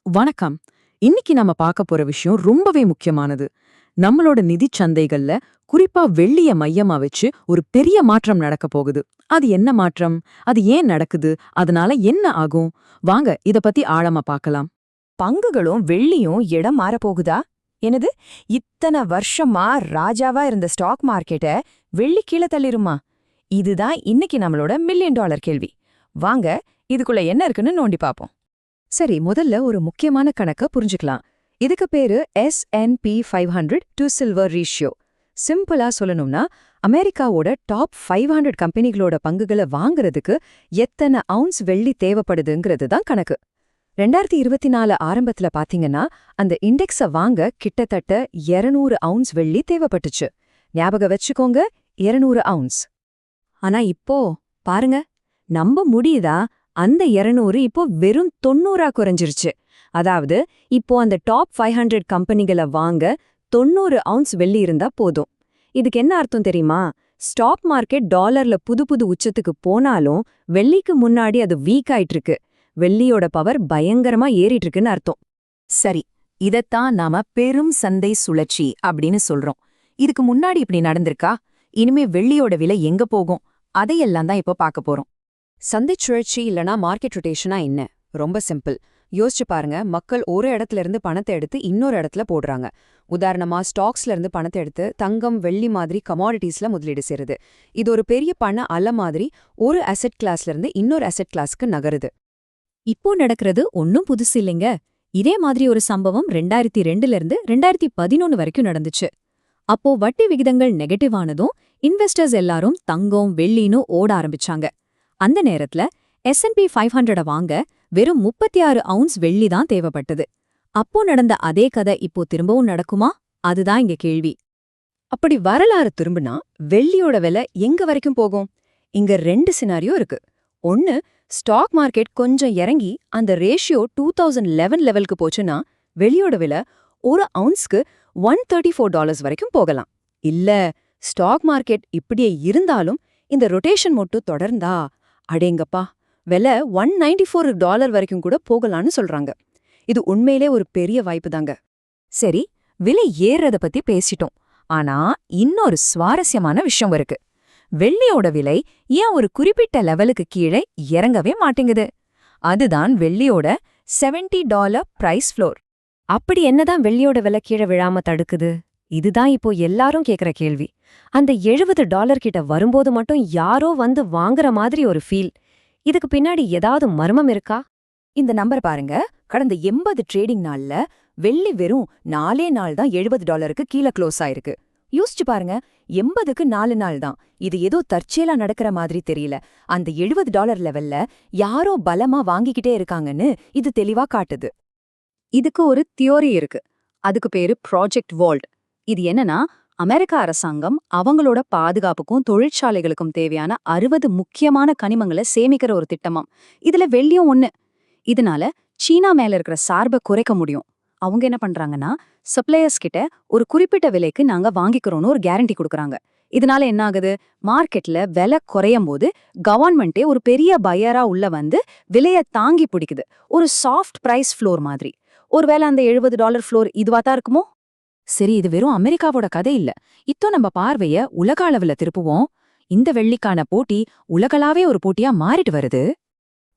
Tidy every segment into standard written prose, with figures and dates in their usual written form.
வணக்கம். இன்னைக்கு நம்ம பார்க்க போற விஷயம் ரொம்பவே முக்கியமானது. நம்மளோட நிதிச் சந்தைகள்ல குறிப்பா வெள்ளிய மையமா வச்சு ஒரு பெரிய மாற்றம் நடக்க போகுது. அது என்ன மாற்றம்? அது ஏன் நடக்குது? அதனால என்ன ஆகும்? வாங்க இத பத்தி ஆழமா பார்க்கலாம். பங்குகளும் வெள்ளியும் இடம் மாறப்போகுதா? என்னது, இத்தனை வருஷமா ராஜாவா இருந்த ஸ்டாக் மார்க்கெட்ட வெள்ளி கீழே தள்ளிருமா? இதுதான் இன்னைக்கு நம்மளோட மில்லியன் டாலர் கேள்வி. வாங்க இதுக்குள்ள என்ன இருக்குன்னு நோண்டி பாப்போம். சரி, முதல்ல ஒரு முக்கியமான கணக்க புரிஞ்சுக்கலாம். இதுக்கு பேரு S&P 500 டு சில்வர் ரேஷியோ. சிம்பிளா சொல்லணும்னா, அமெரிக்காவோட டாப் 500 கம்பெனிகளோட பங்குகளை வாங்குறதுக்கு எத்தனை அவுன்ஸ் வெள்ளி தேவைப்படுதுங்கிறது தான் கணக்கு. 2024 ஆரம்பத்துல பாத்தீங்கன்னா, அந்த இண்டெக்ஸ வாங்க கிட்டத்தட்ட 200 அவுன்ஸ் வெள்ளி தேவைப்பட்டுச்சு. ஞாபகம் வச்சுக்கோங்க, 200 அவுன்ஸ். ஆனா இப்போ பாருங்க, நம்ப முடியுதா? அந்த 200 இப்போ வெறும் 90 குறைஞ்சிருச்சு. அதாவது இப்போ அந்த டாப் 500 கம்பெனிகளை வாங்க 90 அவுன்ஸ் வெள்ளி இருந்தா போதும். இதுக்கு என்ன அர்த்தம் தெரியுமா? ஸ்டாக் மார்க்கெட் டாலர்ல புது புது உச்சத்துக்கு போனாலும் வெள்ளிக்கு முன்னாடி அது வீக் ஆயிட்டு இருக்கு. வெள்ளியோட பவர் பயங்கரமா ஏறிட்டு இருக்குன்னு அர்த்தம். சரி, இதத்தான் நாம பெரும் சந்தை சுழற்சி அப்படின்னு சொல்றோம். இதுக்கு முன்னாடி இப்படி நடந்திருக்கா? இனிமே வெள்ளியோட விலை எங்க போகும்? அதையெல்லாம் தான் இப்போ பார்க்க போறோம். சந்தை சுழற்சி இல்லனா மார்க்கெட் ரொட்டேஷனா என்ன? ரொம்ப சிம்பிள். யோசிச்சு பாருங்க, மக்கள் ஒரு இடத்துல இருந்து பணத்தை எடுத்து இன்னொரு இடத்துல போடுறாங்க. உதாரணமா ஸ்டாக்ஸ்ல இருந்து பணத்தை எடுத்து தங்கம், வெள்ளி மாதிரி கமாடிட்டிஸ்ல முதலீடு செய்யுது. இது ஒரு பெரிய பண அலை மாதிரி ஒரு அசெட் கிளாஸ்ல இருந்து இன்னொரு அசெட் கிளாஸ்க்கு நகருது. இப்போ நடக்கிறது ஒன்னும் புதுசு இல்லைங்க. இதே மாதிரி ஒரு சம்பவம் 2002ல இருந்து 2011 வரைக்கும் நடந்துச்சு. அப்போ வட்டி விகிதங்கள் நெகட்டிவ் ஆனதும் இன்வெஸ்டர்ஸ் எல்லாரும் தங்கம், வெள்ளின்னு ஓட ஆரம்பிச்சாங்க. அந்த நேரத்துல S&P 500 வாங்க வெறும் 36 அவுன்ஸ் வெள்ளி தான் தேவைப்பட்டது. அப்போ நடந்த அதே கதை இப்போ திரும்பவும் நடக்குமா? அதுதான் இங்க கேள்வி. அப்படி வரலாறு திரும்பினா வெள்ளியோட விலை எங்க வரைக்கும் போகும்? இங்க 2 சினாரியோ இருக்கு. ஒன்னு, ஸ்டாக் மார்க்கெட் கொஞ்சம் இறங்கி அந்த ரேஷியோ 2011 லெவலுக்கு போச்சுன்னா வெள்ளியோட விலை ஒரு அவுன்ஸ்க்கு $134 வரைக்கும் போகலாம். இல்ல, ஸ்டாக் மார்க்கெட் இப்படியே இருந்தாலும் இந்த ரொட்டேஷன் மட்டும் தொடர்ந்தா அடேங்கப்பா, விலை $194 வரைக்கும் கூட போகலான்னு சொல்றாங்க. இது உண்மையிலே ஒரு பெரிய வாய்ப்பு தாங்க. சரி, விலை ஏறத பத்தி பேசிட்டோம். ஆனா இன்னொரு சுவாரஸ்யமான விஷயம் இருக்கு. வெள்ளியோட விலை ஏன் ஒரு குறிப்பிட்ட லெவலுக்கு கீழே இறங்கவே மாட்டேங்குது? அதுதான் வெள்ளியோட $70 பிரைஸ் ஃப்ளோர். அப்படி என்னதான் வெள்ளியோட விலை கீழே விழாம தடுக்குது? இதுதான் இப்போ எல்லாரும் கேக்குற கேள்வி. அந்த $70 கிட்ட வரும்போது மட்டும் யாரோ வந்து வாங்குற மாதிரி ஒரு ஃபீல். இதுக்கு பின்னாடி ஏதாவது மர்மம் இருக்கா? இந்த நம்பர் பாருங்க. கடந்த 80 ட்ரேடிங் நாள்ல வெள்ளி வெறும் 4 நாள் தான் $70க்கு கீழே க்ளோஸ் ஆயிருக்கு. யோசிச்சு பாருங்க, 80க்கு 4 நாள் தான். இது ஏதோ தற்செயலா நடக்கிற மாதிரி தெரியல. அந்த $70 லெவல்ல யாரோ பலமா வாங்கிக்கிட்டே இருக்காங்கன்னு இது தெளிவா காட்டுது. இதுக்கு ஒரு தியோரி இருக்கு. அதுக்கு பேரு ப்ராஜெக்ட் வால்ட். இது என்னன்னா, அமெரிக்க அரசாங்கம் அவங்களோட பாதுகாப்புக்கும் தொழிற்சாலைகளுக்கும் தேவையான 60 முக்கியமான கனிமங்களை சேமிக்கிற ஒரு திட்டமாம். இதுல வெள்ளியும் ஒண்ணு. இதனால சீனா மேல இருக்கிற சார்பை குறைக்க முடியும். அவங்க என்ன பண்றாங்கன்னா, சப்ளையர்ஸ் கிட்ட ஒரு குறிப்பிட்ட விலைக்கு நாங்க வாங்கிக்கிறோம்னு ஒரு கேரண்டி கொடுக்கறாங்க. இதனால என்ன ஆகுது? மார்க்கெட்ல விலை குறையும் போது கவர்மெண்டே ஒரு பெரிய பையரா உள்ள வந்து விலைய தாங்கி பிடிக்குது. ஒரு சாஃப்ட் பிரைஸ் ஃப்ளோர் மாதிரி. ஒருவேளை அந்த $70 ஃப்ளோர் இதுவா தான் இருக்குமோ? சரி, இது வெறும் அமெரிக்காவோட கதை இல்ல. இப்போ நம்ம பார்வைய உலக அளவுல திருப்புவோம். இந்த வெள்ளிக்கான போட்டி உலகளாவே ஒரு போட்டியா மாறிட்டு வருது.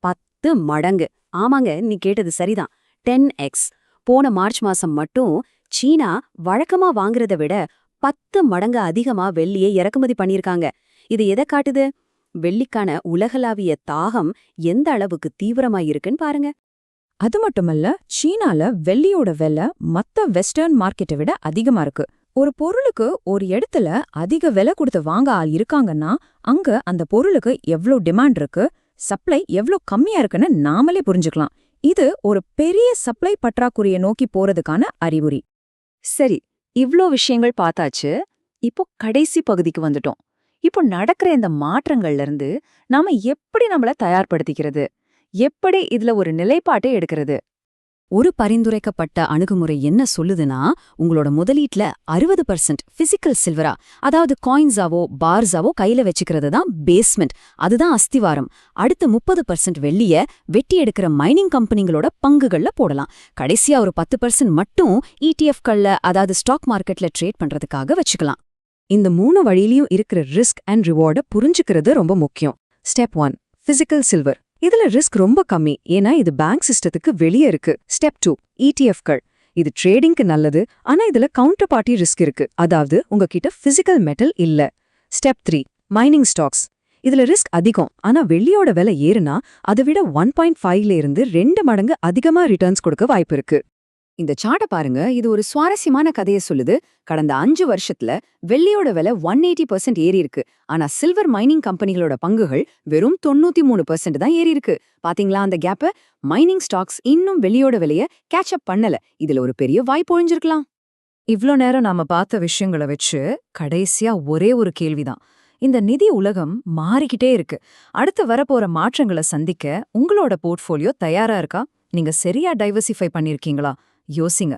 10 மடங்கு. ஆமாங்க, நீ கேட்டது சரிதான். 10x. போன மார்ச் மாசம் மட்டும் சீனா வழக்கமா வாங்குறத விட 10 மடங்கு அதிகமா வெள்ளியை இறக்குமதி பண்ணியிருக்காங்க. இது எதை காட்டுது? வெள்ளிக்கான உலகளாவிய தாகம் எந்த அளவுக்கு தீவிரமா இருக்குன்னு பாருங்க. அது மட்டுமல்ல, சீனால வெள்ளியோட விலை மத்த வெஸ்டர்ன் மார்க்கெட்டை விட அதிகமா இருக்கு. ஒரு பொருளுக்கு ஒரு இடத்துல அதிக விலை கொடுத்து வாங்க ஆள் இருக்காங்கன்னா, அங்க அந்த பொருளுக்கு எவ்ளோ டிமாண்ட் இருக்கு, சப்ளை எவ்ளோ கம்மியா இருக்குன்னு நாமளே புரிஞ்சுக்கலாம். இது ஒரு பெரிய சப்ளை பற்றாக்குறையை நோக்கி போறதுக்கான அறிகுறி. சரி, இவ்ளோ விஷயங்கள் பார்த்தாச்சு. இப்போ கடைசி பகுதிக்கு வந்துட்டோம். இப்போ நடக்கிற இந்த மாற்றங்கள்ல இருந்து நாம எப்படி நம்மள தயார்படுத்திக்கிறது? எப்படி இதுல ஒரு நிலைப்பாட்டை எடுக்கிறது? ஒரு பரிந்துரைக்கப்பட்ட அணுகுமுறை என்ன சொல்லுதுன்னா, உங்களோட முதலீட்ல 60% பிசிக்கல் சில்வரா, அதாவது காயின்ஸாவோ பார்ஸாவோ கையில வச்சுக்கிறது தான் பேஸ்மெண்ட், அதுதான் அஸ்திவாரம். அடுத்து 30% வெள்ளிய வெட்டி எடுக்கிற மைனிங் கம்பெனிகளோட பங்குகள்ல போடலாம். கடைசியா ஒரு 10% மட்டும் ETF-கள்ல, அதாவது ஸ்டாக் மார்க்கெட்ல ட்ரேட் பண்றதுக்காக வச்சுக்கலாம். இந்த 3 வழியிலயும் இருக்கிற ரிஸ்க் அண்ட் ரிவார்டை புரிஞ்சுக்கிறது ரொம்ப முக்கியம். Step 1 physical silver. இதுல ரிஸ்க் ரொம்ப கம்மி, ஏன்னா இது பேங்க் சிஸ்டத்துக்கு வெளியே இருக்கு. ஸ்டெப் 2 ETF-கள். இது ட்ரேடிங்க்கு நல்லது, ஆனா இதுல கவுண்டர் பார்ட்டி ரிஸ்க் இருக்கு, அதாவது உங்ககிட்ட பிசிக்கல் மெட்டல் இல்ல. Step 3 mining stocks. இதுல ரிஸ்க் அதிகம், ஆனா வெள்ளியோட விலை ஏறுனா அதை விட 1.5ல இருந்து 2 மடங்கு அதிகமா ரிட்டர்ன்ஸ் கொடுக்க வாய்ப்பு இருக்கு. இந்த சார்ட்ட பாருங்க, இது ஒரு சுவாரஸ்யமான கதையை சொல்லுது. கடந்த 5 வருஷத்துல வெள்ளியோட விலை 180% ஏறி இருக்கு. ஆனா சில்வர் மைனிங் கம்பெனிகளோட பங்குகள் வெறும் 93% தான் ஏறி இருக்கு. பாத்தீங்களா அந்த கேப்ப? மைனிங் ஸ்டாக்ஸ் இன்னும் வெள்ளியோட விலைய கேட்ச் அப் பண்ணல. இதுல ஒரு பெரிய வாய்ப்பு ஒழிஞ்சிருக்கலாம். இவ்ளோ நேரம் நாம பார்த்த விஷயங்களை வச்சு கடைசியா ஒரே ஒரு கேள்விதான். இந்த நிதி உலகம் மாறிக்கிட்டே இருக்கு. அடுத்து வரப்போற மாற்றங்களை சந்திக்க உங்களோட போர்ட்ஃபோலியோ தயாரா இருக்கா? நீங்க சரியா டைவர்சிஃபை பண்ணிருக்கீங்களா? யோசிங்க.